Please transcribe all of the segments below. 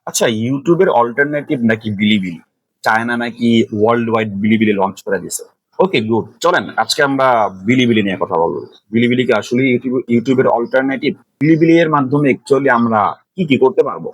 আচ্ছা, ইউটিউবের অল্টারনেটিভ নাকি বিলিবিলি? চায়না নাকি ওয়ার্ল্ড ওয়াইড বিলিবিলি লঞ্চ করে দিছে। ওকে, গুড। চলেন আজকে আমরা বিলিবিলি নিয়ে কথা বলবো। বিলিবিলি কি আসলে ইউটিউবের অল্টারনেটিভ? বিলিবিলি এর মাধ্যমে অ্যাকচুয়ালি আমরা কি কি করতে পারবো,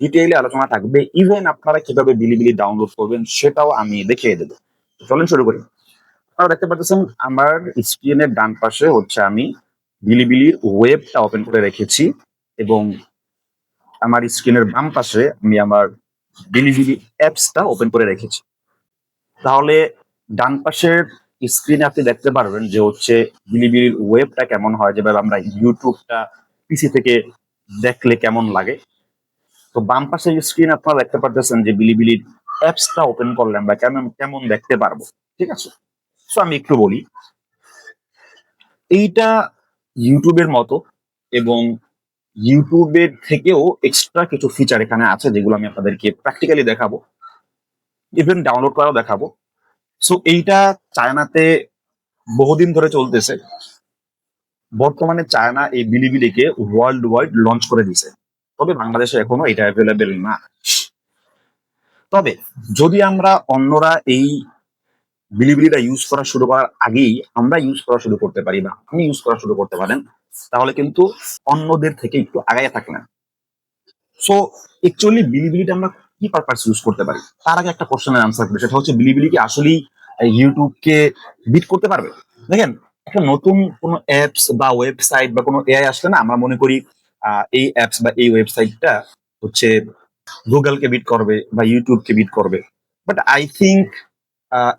ডিটেইলে আলোচনা থাকবে। ইভেন আপনারা কিভাবে বিলিবিলি ডাউনলোড করবেন সেটাও আমি দেখিয়ে দেবো। তো চলেন শুরু করি। আপনারা দেখতে পাচ্ছেন আমার স্ক্রিনের ডান পাশে হচ্ছে আমি বিলিবিলির ওয়েবটা ওপেন করে রেখেছি, এবং আমার স্ক্রিনের বাম পাশে আমি আমার বিলিবিলি অ্যাপসটা ওপেন করে রেখেছি। তাহলে ডান পাশের স্ক্রিনে আপনি দেখতে পারবেন যে হচ্ছে বিলিবিলির ওয়েবটা কেমন হয়, যেভাবে আমরা ইউটিউবটা পিসি থেকে দেখলে কেমন লাগে। তো বাম পাশের স্ক্রিন আপনারা দেখতে পারতেছেন যে বিলিবিলির অ্যাপসটা ওপেন করলে আমরা কেমন কেমন দেখতে পারবো। ঠিক আছে, সো আমি একটু বলি। এইটা ইউটিউবের মতো, এবং ইউটিউবের থেকেও এক্সট্রা কিছু ফিচার এখানে আছে যেগুলো আমি আপনাদেরকে প্র্যাকটিক্যালি দেখাবো, ইভেন ডাউনলোড করাও দেখাবো। সো এইটা চায়নাতে বহুদিন ধরে চলতেছে। বর্তমানে চায়না এই বিলিবিলিকে ওয়ার্ল্ড ওয়াইড লঞ্চ করে দিছে, তবে বাংলাদেশে এখনো এটা অ্যাভেলেবেল না। তবে যদি আমরা অন্যরা এই বিলিবিলিটা ইউজ করা শুরু করার আগেই আমরা ইউজ করা শুরু করতে পারি, বা আপনি ইউজ করা শুরু করতে পারেন, তাহলে কিন্তু অন্যদের থেকে একটু আগায় থাকলেন। সো অ্যাকচুয়ালি বিলিবিলিটা আমরা কি পারপাস ইউজ করতে পারি, তার আগে একটা কোশ্চেনের আনসার করি। সেটা হচ্ছে বিলিবিলি কি আসলেই ইউটিউবকে বিট করতে পারবে? দেখেন, একটা নতুন কোনো অ্যাপস বা ওয়েবসাইট বা কোনো এআই আসলে না, আমরা মনে করি এই অ্যাপস বা এই ওয়েবসাইটটা হচ্ছে গুগলকে বিট করবে বা ইউটিউবকে বিট করবে। বাট আই থিঙ্ক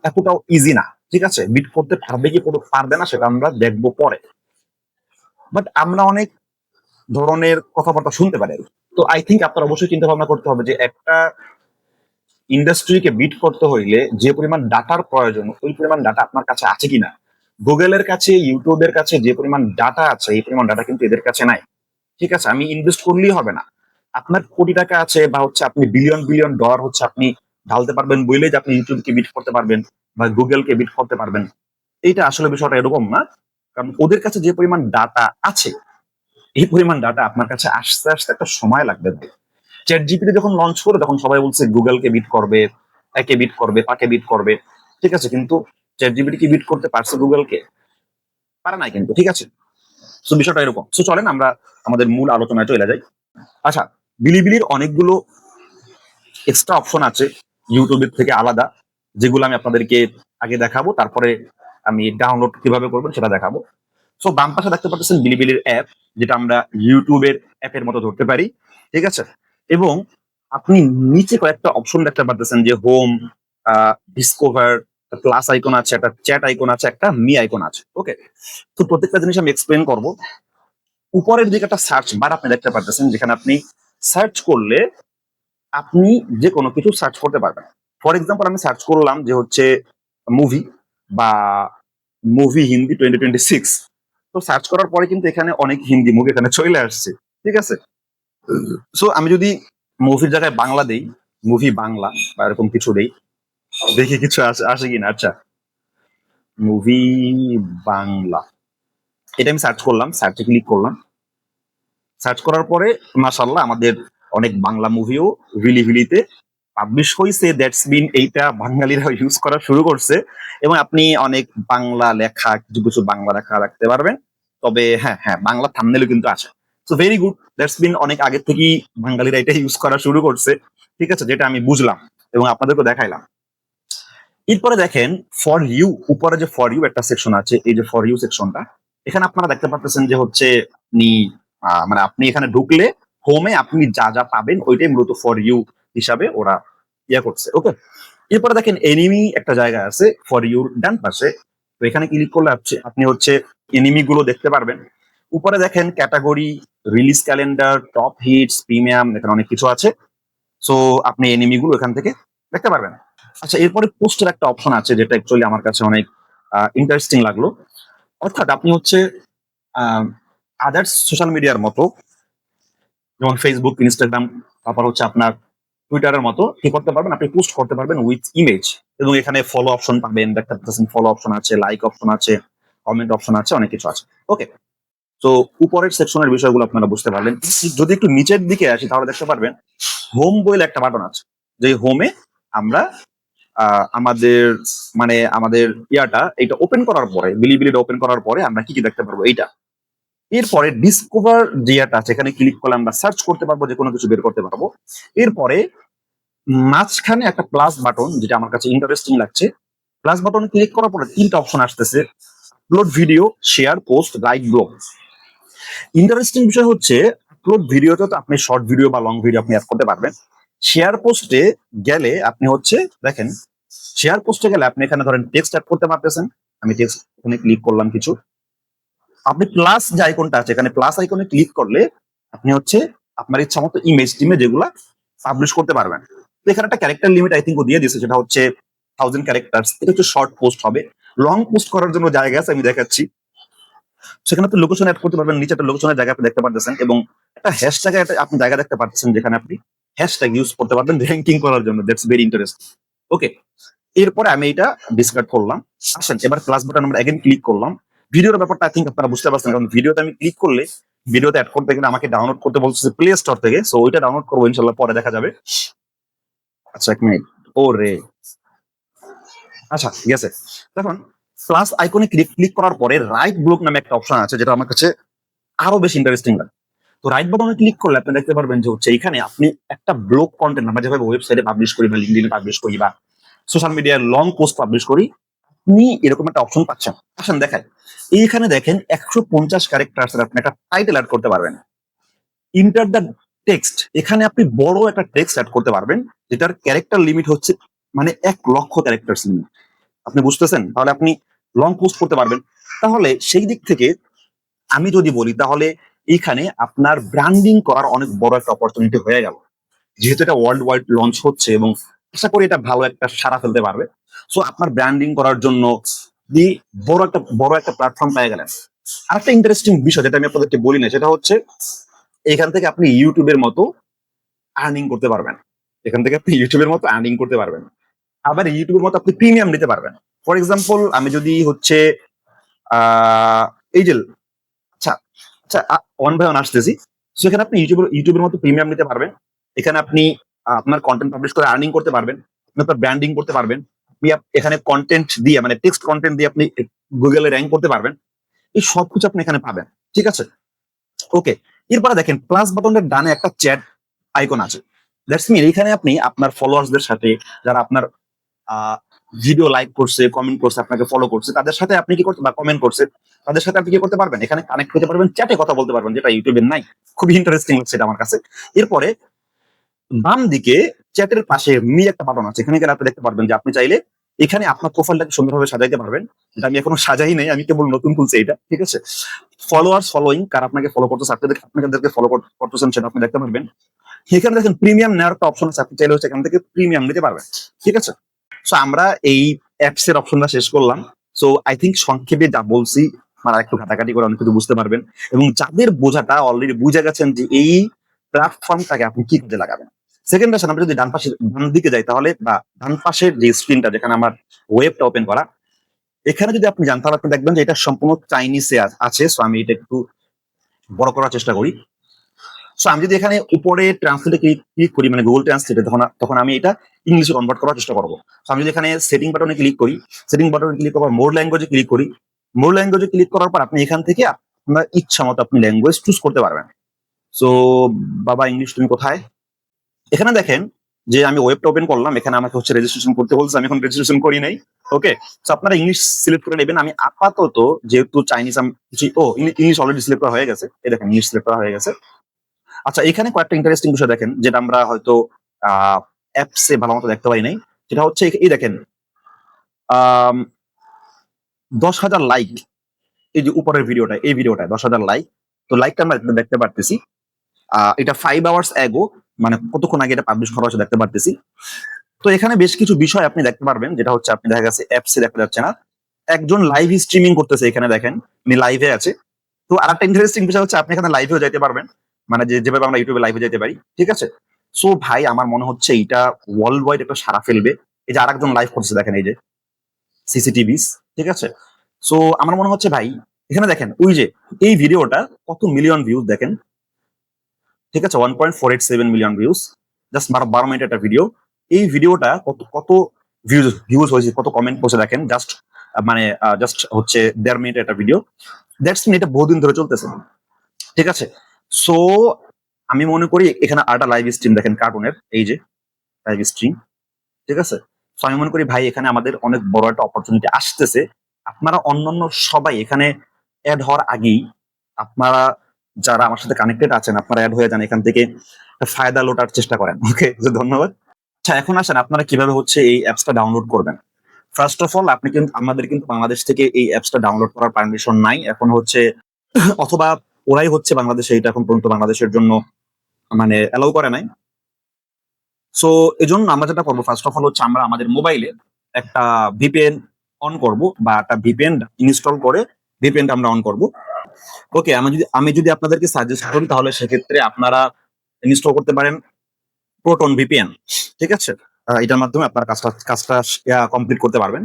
এতটাও ইজি না। ঠিক আছে, বিট করতে পারবে কি পারবে না সেটা আমরা দেখবো পরে। বাট আমরা অনেক ধরনের কথাবার্তা শুনতে পারি। তো আই থিঙ্ক আপনার অবশ্যই চিন্তা ভাবনা করতে হবে যে একটা ইন্ডাস্ট্রিকে বিট করতে হইলে যে পরিমাণ ডাটার প্রয়োজন, ওই পরিমাণ ডাটা আপনার কাছে আছে কিনা। গুগলের কাছে, ইউটিউবের কাছে যে পরিমাণ ডাটা আছে, এই পরিমাণ ডাটা কিন্তু এদের কাছে নাই। ঠিক আছে, আমি ইনভেস্ট করলেই হবে না। আপনার কোটি টাকা আছে, বা হচ্ছে আপনি বিলিয়ন বিলিয়ন ডলার হচ্ছে আপনি ঢালতে পারবেন বইলেই যে আপনি ইউটিউবকে বিট করতে পারবেন বা গুগলকে বিট করতে পারবেন। এইটা আসলে বিষয়টা এরকম না। কারণ ওদের কাছে যে পরিমাণ ডাটা আছে, এই পরিমাণ ডাটা আপনার কাছে আসতে আসতে একটা সময় লাগবে। চ্যাট জিপিটি যখন লঞ্চ করে তখন সবাই বলছে গুগলকে বিট করবে, একে বিট করবে, তাকে বিট করবে। ঠিক আছে, কিন্তু চ্যাট জিপিটি কি বিট করতে পারছে গুগলকে? পারে নাই কিন্তু। ঠিক আছে, তো বিষয়টা এরকম। সো চলেন আমরা আমাদের মূল আলোচনায় চলে যাই। আচ্ছা, বিলিবিলির অনেকগুলো এক্সট্রা অপশন আছে ইউটিউবের থেকে আলাদা, যেগুলো আমি আপনাদেরকে আগে দেখাবো, তারপরে আমি ডাউনলোড কিভাবে করবেন সেটা দেখাবো। সো বাম পাশে দেখতে পাচ্ছেন বিলিবিলির অ্যাপ, যেটা আমরা ইউটিউবের অ্যাপের মতো ধরতে পারি। ঠিক আছে, এবং আপনি নিচে কয়েকটা অপশন দেখতে পাচ্ছেন, যে হোম, ডিসকভার, প্লাস আইকন আছে, একটা চ্যাট আইকন আছে, একটা মি আইকন আছে। ওকে, তো প্রত্যেকটা জিনিস আমি এক্সপ্লেন করব। উপরের দিকে একটা সার্চ বার আপনি দেখতে পাচ্ছেন, যেখানে আপনি সার্চ করলে আপনি যে কোনো কিছু সার্চ করতে পারবেন। ফর এক্সাম্পল আমি সার্চ করলাম যে হচ্ছে মুভি, বা মুভি হিন্দি 2026। তো সার্চ করার পরে কিন্তু এখানে অনেক হিন্দি মুভি এখানে চলে আসছে। ঠিক আছে, সো আমি যদি মুভির জায়গায় বাংলা দেই, মুভি বাংলা বা এরকম কিছু দেই, দেখি কিছু আসে আসে কিনা। আচ্ছা, মুভি বাংলা, এটা আমি সার্চ করলাম, সার্চে ক্লিক করলাম। সার্চ করার পরে মাশাআল্লাহ আমাদের অনেক বাংলা মুভিও বিলিবিলিতে পাবলিশ হয়েছে। দ্যাটস মিন এইটা বাঙালিরা ইউজ করা শুরু করছে, এবং আপনি অনেক বাংলা লেখা, কিছু কিছু বাংলা লেখা রাখতে পারবেন। তবে হ্যাঁ হ্যাঁ, বাংলা থাম্বনেলও কিন্তু আছে। So very good, that's mean অনেক আগে থেকেই বাঙালিরা এটা ইউজ করা শুরু করছে। ঠিক আছে, যেটা আমি বুঝলাম এবং আপনাদেরকে দেখাইলাম। এরপরে দেখেন ফর ইউ, উপরে যে ফর ইউ একটা সেকশন আছে, এই যে ফর ইউ সেকশনটা, এখানে আপনারা দেখতে পাচ্ছেন যে হচ্ছে আপনি মানে আপনি এখানে ঢুকলে হোমে আপনি যা যা পাবেন ওইটাই মূলত ফর ইউ হিসাবে ওরা ইয়া করছে। ওকে, এরপরে দেখেন এনিমি একটা জায়গা আছে ফর ইউর ডান পাশে। তো এখানে ক্লিক করলে আপনি হচ্ছে এনিমি গুলো দেখতে পারবেন। উপরে দেখেন category, release calendar, top hits, premium, এখানে অনেক কিছু আছে। সো আপনি এনিমি গুলো এখান থেকে দেখতে পারবেন। আচ্ছা, এরপরে পোস্টের একটা অপশন আছে, যেটা অ্যাকচুয়ালি আমার কাছে অনেক ইন্টারেস্টিং লাগলো। অর্থাৎ আপনি হচ্ছে আদার্স সোশ্যাল মিডিয়ার মতো, যেমন ফেসবুক, ইনস্টাগ্রাম, তারপর হচ্ছে আপনার টুইটারের মতো কি করতে পারবেন, আপনি পোস্ট করতে পারবেন উইথ ইমেজ। এবং এখানে ফলো অপশন পাবেন, দেখতে পাচ্ছেন ফলো অপশন আছে, লাইক অপশন আছে, কমেন্ট অপশন আছে, অনেক কিছু আছে। ওকে, তো উপরের সেকশনের বিষয়গুলো আপনারা বুঝতে পারলেন। যদি একটু নিচের দিকে আসি তাহলে দেখতে পারবেন হোম বলে একটা বাটন আছে, যে হোমে আমরা আমাদের মানে আমাদের এটা ওপেন করার পরে, বিলিবিলিটা ওপেন করার পরে আমরা কি কি দেখতে পারবো এইটা। এরপরে ডিসকভার যে ইয়েটা আছে, এখানে ক্লিক করলে আমরা সার্চ করতে পারবো, যে কোনো কিছু বের করতে পারবো। এরপরে মাঝখানে একটা প্লাস বাটন, যেটা আমার কাছে ইন্টারেস্টিং লাগছে। প্লাস বাটনে ক্লিক করার পরে তিনটা অপশন আসতেছে: upload video, share, post, right blog. Interesting বিষয় হচ্ছে, আপলোড ভিডিওতে তো আপনি শর্ট ভিডিও বা লং ভিডিও আপনি অ্যাড করতে পারবেন। শেয়ার পোস্টে গেলে আপনি হচ্ছে দেখেন, শেয়ার পোস্টে গেলে আপনি এখানে ধরেন টেক্সট অ্যাড করতে পারতেছেন। আমি টেক্সট এখানে ক্লিক করলাম কিছু। আপনি প্লাস যে আইকনটা আছে, এখানে প্লাস আইকনে ক্লিক করলে আপনি হচ্ছে আপনার ইচ্ছা মতো ইমেজ টিমে যেগুলা পাবলিশ করতে পারবেন। তো এখানে একটা ক্যারেক্টার লিমিট আই থিঙ্ক ও দিয়ে দিয়েছে, সেটা হচ্ছে 1000 ক্যারেক্টার্স। এটা হচ্ছে শর্ট পোস্ট হবে। লং পোস্ট করার জন্য জায়গা আছে, আমি দেখাচ্ছি। সেখানে আপনি লোকেশন অ্যাড করতে পারবেন, নিচে একটা লোকেশনের জায়গা আপনি দেখতে পারতেছেন, এবং একটা হ্যাশট্যাগে আপনি জায়গা দেখতে পাচ্ছেন, যেখানে আপনি হ্যাশট্যাগ ইউজ করতে পারবেন র্যাঙ্কিং করার জন্য। That's very interesting. ওকে, এরপরে আমি এটা ডিসকার্ড করলাম। আসেন এবার প্লাস বাটন আমরা এগেন ক্লিক করলাম। ভিডিওর ব্যাপারটা আই থিঙ্ক আপনারা বুঝতে পারছেন, কারণ ভিডিওতে আমি ক্লিক করলে ভিডিওতে অ্যাড করতে গেলে আমাকে ডাউনলোড করতে বলছে প্লে স্টোর থেকে। সো ওইটা ডাউনলোড করবো ইনশাল্লাহ, পরে দেখা যাবে। আচ্ছা, এক মিনিট। ও রে, আচ্ছা গেছে। দেখুন, প্লাস আইকনে ক্লিক করার পরে রাইট ব্লক নামে একটা অপশন আছে, যেটা আমার কাছে আরো বেশি ইন্টারেস্টিং লাগে। তো রাইট বাটনে ক্লিক করলে আপনি দেখতে পারবেন যে হচ্ছে এখানে আপনি একটা ব্লগ কন্টেন্ট, আমরা যেভাবে ওয়েবসাইটে পাবলিশ করি বা লিঙ্কডইনে পাবলিশ করি বা সোশ্যাল মিডিয়ায় লং পোস্ট পাবলিশ করি, আপনি এরকম একটা অপশন পাচ্ছেন। আসেন দেখায়, এইখানে দেখেন 150 ক্যারেক্টার্স এর আপনি একটা টাইটেল অ্যাড করতে পারবেন। ইন্টার দ্য টেক্সট, এখানে আপনি বড় একটা টেক্সট অ্যাড করতে পারবেন, যেটার ক্যারেক্টার লিমিট হচ্ছে মানে 1,00,000 ক্যারেক্টার্স লিমিট। আপনি বুঝতেছেন? তাহলে আপনি লং পোস্ট করতে পারবেন। তাহলে সেই দিক থেকে আমি যদি বলি, তাহলে এইখানে আপনার ব্র্যান্ডিং করার অনেক বড় একটা অপরচুনিটি হয়ে গেল, যেহেতু এটা ওয়ার্ল্ড ওয়াইড লঞ্চ হচ্ছে, এবং আশা করি এটা ভালো একটা সাড়া ফেলতে পারবে। সো আপনার ব্র্যান্ডিং করার জন্য আপনি বড় একটা প্ল্যাটফর্ম পেয়ে গেলেন। আরেকটা ইন্টারেস্টিং বিষয় যেটা আমি আপনাদেরকে বলি না, সেটা হচ্ছে এখান থেকে আপনি ইউটিউবের মতো আর্নিং করতে পারবেন। এখান থেকে আপনি ইউটিউবের মতো আর্নিং করতে পারবেন। আবার ইউটিউবের মতো আপনি প্রিমিয়াম নিতে পারবেন। ফর এক্সাম্পল, আমি যদি হচ্ছে আহ এই যে, আচ্ছা আচ্ছা, ওয়ান বাই ওয়ান আসতেছি। সেখানে আপনি ইউটিউবের মতো প্রিমিয়াম নিতে পারবেন। এখানে আপনি আপনার কন্টেন্ট পাবলিশ করে আর্নিং করতে পারবেন, আপনি আপনার ব্র্যান্ডিং করতে পারবেন। আপনি এখানে কন্টেন্ট দিয়ে, মানে টেক্সট কন্টেন্ট দিয়ে আপনি গুগলে র্যাঙ্ক করতে পারবেন। এই সবকিছু আপনি এখানে পাবেন। ঠিক আছে, ওকে। এরপরে দেখেন প্লাস বাটনের ডানে একটা চ্যাট আইকন আছে। দ্যাটস মিন এখানে আপনি আপনার ফলোয়ার্সদের সাথে, যারা আপনার ভিডিও লাইক করছে, কমেন্ট করছে, আপনাকে ফলো করছে, তাদের সাথে আপনি কি করতে, বা কমেন্ট করছে, তাদের সাথে আপনি কি করতে পারবেন, এখানে কানেক্ট করতে পারবেন, চ্যাটে কথা বলতে পারবেন, যেটা ইউটিউবের নাই। খুবই ইন্টারেস্টিং হচ্ছে এটা আমার কাছে। এরপরে বাম দিকে চ্যাটের পাশে মি একটা বাটন আছে, এখানে গেলে আপনি দেখতে পারবেন যে আপনি চাইলে এখানে আপনার প্রোফাইলটাকে সুন্দরভাবে সাজাইতে পারবেন, যেটা আমি এখনো সাজাই নাই, আমি কেবল নতুন খুলছি এটা। ঠিক আছে, ফলোয়ার্স, ফলোইং, কার আপনাকে ফলো করতেছে, আপনাদেরকে ফলো করতেছেন, সেটা আপনি দেখতে পারবেন। এখানে দেখেন প্রিমিয়াম নেওয়ার একটা অপশন আছে, আপনি চাইলে হচ্ছে এখান থেকে প্রিমিয়াম নিতে পারবেন। ঠিক আছে, সো আমরা এই অ্যাপস এর অপশনটা শেষ করলাম। সো আই থিঙ্ক সংক্ষেপে যা বলছি, আপনারা একটু ঘাটাঘাটি করে অনেক কিছু বুঝতে পারবেন, এবং যাদের বোঝাটা অলরেডি বুঝে গেছেন যে এই প্ল্যাটফর্মটাকে আপনি কি কাজে লাগাবেন। সেকেন্ড আসেন, আমরা যদি ডান দিকে যাই, তাহলে বা ডান পাশের যে স্ক্রিনটা, যেখানে আমার ওয়েবটা ওপেন করা, এখানে যদি আপনি যান, তাহলে আপনি দেখবেন যে এটা সম্পূর্ণ চাইনিজে আছে। সো আমি এটা একটু বড় করার চেষ্টা করি। সো আমি যদি এখানে উপরে ট্রান্সলেটে ক্লিক করি, মানে গুগল ট্রান্সলেটে, তখন আমি এটা ইংলিশে কনভার্ট করার চেষ্টা করবো। সো আমি যদি এখানে সেটিং বাটনে ক্লিক করি, সেটিং বাটনে ক্লিক করার মোর ল্যাঙ্গুয়েজে ক্লিক করি, মোর ল্যাঙ্গুয়েজে ক্লিক করার পর আপনি এখান থেকে আপনার ইচ্ছা মতো আপনি ল্যাঙ্গুয়েজ চুজ করতে পারবেন। সো বাবা ইংলিশ তুমি কোথায়, এখানে দেখেন যে আমি ওয়েবটা ওপেন করলাম, এখানে আমাকে হচ্ছে রেজিস্ট্রেশন করতে বলছে, আমি এখন রেজিস্ট্রেশন করি নাই। ওকে, সো আপনারা ইংলিশ সিলেক্ট করে নেবেন। আমি আপাতত যেহেতু চাইনিজ, ইংলিশ অলরেডি সিলেক্ট করা হয়ে গেছে, এই দেখেন ইংলিশ সিলেক্ট করা হয়ে গেছে। আচ্ছা, এখানে কয়েকটা ইন্টারেস্টিং বিষয় দেখেন, যেটা আমরা হয়তো অ্যাপসে ভালো মতো দেখতে পাই নাই। সেটা হচ্ছে এই দেখেন 10,000 লাইক, এই যে উপরের ভিডিওটা, এই ভিডিওটা 10,000 লাইক। তো লাইকটা আমরা দেখতে পারতেছি। এটা 5 আওয়ার্স এগো, মানে কতক্ষণ আগে এটা পাবলিশ করা হয়েছে দেখতে পারতেছি। তো এখানে বেশ কিছু বিষয় আপনি দেখতে পারবেন, যেটা হচ্ছে আপনি দেখা গেছে অ্যাপসে দেখা যাচ্ছে না, একজন লাইভ স্ট্রিমিং করতেছে, এখানে দেখেন উনি লাইভে আছে। তো আরেকটা ইন্টারেস্টিং বিষয় হচ্ছে আপনি এখানে লাইভেও যাইতে পারবেন, মানে যেভাবে আমরা ইউটিউবে লাইভে যেতে পারি। ঠিক আছে, সো ভাই আমার মনে হচ্ছে এটা ওয়ার্ল্ড ওয়াইড একটা সারা ফেলবে। এই যে আরেকজন লাইভ করছে দেখেন, এই যে সিসিটিভিস। ঠিক আছে, সো আমার মনে হচ্ছে ভাই, এখানে দেখেন ওই যে এই ভিডিওটা কত মিলিয়ন ভিউজ দেখেন। ঠিক আছে, 1.487 মিলিয়ন ভিউজ। জাস্ট 12 মিনিট একটা ভিডিও। এই ভিডিওটা কত কত ভিউজ হয়েছে, কত কমেন্ট পৌঁছে দেখেন। জাস্ট মানে জাস্ট হচ্ছে 1.5 মিনিট একটা ভিডিও। দ্যাটস মিন এটা বহুদিন ধরে চলতেছে, ঠিক আছে। সো আমি মনে করি এখানে আরেকটা লাইভ স্ট্রিম দেখেন কার্টুনের, এই যে লাইভ স্ট্রিম, ঠিক আছে। তো আমি মনে করি ভাই এখানে আমাদের অনেক বড় একটা অপরচুনিটি আসতেছে। আপনারা অন্যান্য সবাই এখানে অ্যাড হওয়ার আগেই আপনারা যারা আমার সাথে কানেক্টেড আছেন আপনারা অ্যাড হয়ে যান, এখান থেকে ফায়দা লোটার চেষ্টা করেন। ওকে, ধন্যবাদ। আচ্ছা, এখন আসেন আপনারা কিভাবে হচ্ছে এই অ্যাপসটা ডাউনলোড করবেন। ফার্স্ট অফ অল আপনি কিন্তু, আমাদের কিন্তু বাংলাদেশ থেকে এই অ্যাপসটা ডাউনলোড করার পারমিশন নাই এখন হচ্ছে, অথবা ওরাই হচ্ছে বাংলাদেশে এটা এখন পর্যন্ত বাংলাদেশের জন্য মানে অ্যালাউ করে নাই। সো এজন্য আমরা যেটা করবো ফার্স্ট অফ অল হচ্ছে আমরা আমাদের মোবাইলে একটা ভিপিএন অন করব, বা একটা ভিপিএন ইনস্টল করে ভিপিএনটা আমরা অন করব। ওকে, আমি যদি আপনাদেরকে সাজেস্ট করি তাহলে সেক্ষেত্রে আপনারা ইনস্টল করতে পারেন প্রোটন ভিপিএন, ঠিক আছে। এটার মাধ্যমে আপনার কাজটা কমপ্লিট করতে পারবেন।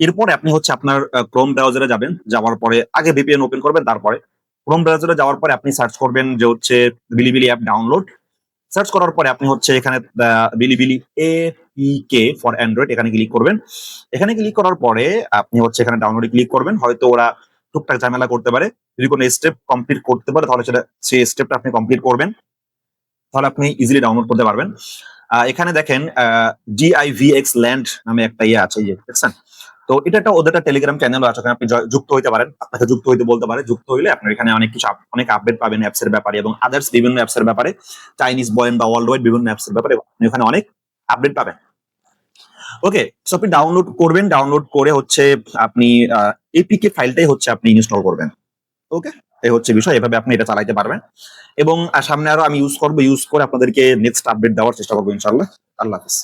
এরপরে আপনি হচ্ছে আপনার ক্রোম ব্রাউজারে যাবেন, যাওয়ার পরে আগে ভিপিএন ওপেন করবেন, তারপরে ক্রোম ব্রাউজারে যাওয়ার পরে আপনি সার্চ করবেন যে হচ্ছে বিলিবিলি অ্যাপ ডাউনলোড। সার্চ করার পরে আপনি হচ্ছে এখানে বিলিবিলি এপিকে ফর অ্যান্ড্রয়েড এখানে ক্লিক করবেন। এখানে ক্লিক করার পরে আপনি হচ্ছে এখানে ডাউনলোডে ক্লিক করবেন। হয়তো ওরা টুকটাক ঝামেলা করতে পারে, যদি কোনো স্টেপ কমপ্লিট করতে পারে তাহলে সেটা সেই স্টেপটা আপনি কমপ্লিট করবেন, তাহলে আপনি ইজিলি ডাউনলোড করতে পারবেন। এখানে দেখেন DIVX ল্যান্ড নামে একটা ইয়ে আছে, এই যে দেখছেন। তো এটা একটা ওদের একটা টেলিগ্রাম চ্যানেল আছে, ওখানে আপনি যুক্ত হইতে পারেন, আপনাকে যুক্ত হইতে বলতে পারে। যুক্ত হইলে আপনার এখানে অনেক কিছু অনেক আপডেট পাবেন অ্যাপস এর ব্যাপারে এবং আদার্স বিভিন্ন অ্যাপস এর ব্যাপারে, চাইনিজ বয়েন বা ওয়ার্ল্ড ওয়াইড বিভিন্ন অ্যাপস এর ব্যাপারে আপনি ওখানে অনেক আপডেট পাবেন। ওকে, সো আপনি ডাউনলোড করবেন, ডাউনলোড করে হচ্ছে আপনি এপিকে ফাইলটাই হচ্ছে আপনি ইনস্টল করবেন। ওকে, এই হচ্ছে বিষয়, এভাবে আপনি এটা চালাইতে পারবেন। এবং সামনে আরো আমি ইউজ করবো, ইউজ করে আপনাদেরকে নেক্সট আপডেট দেওয়ার চেষ্টা করবো ইনশাল্লাহ। আল্লাহ হাফিজ।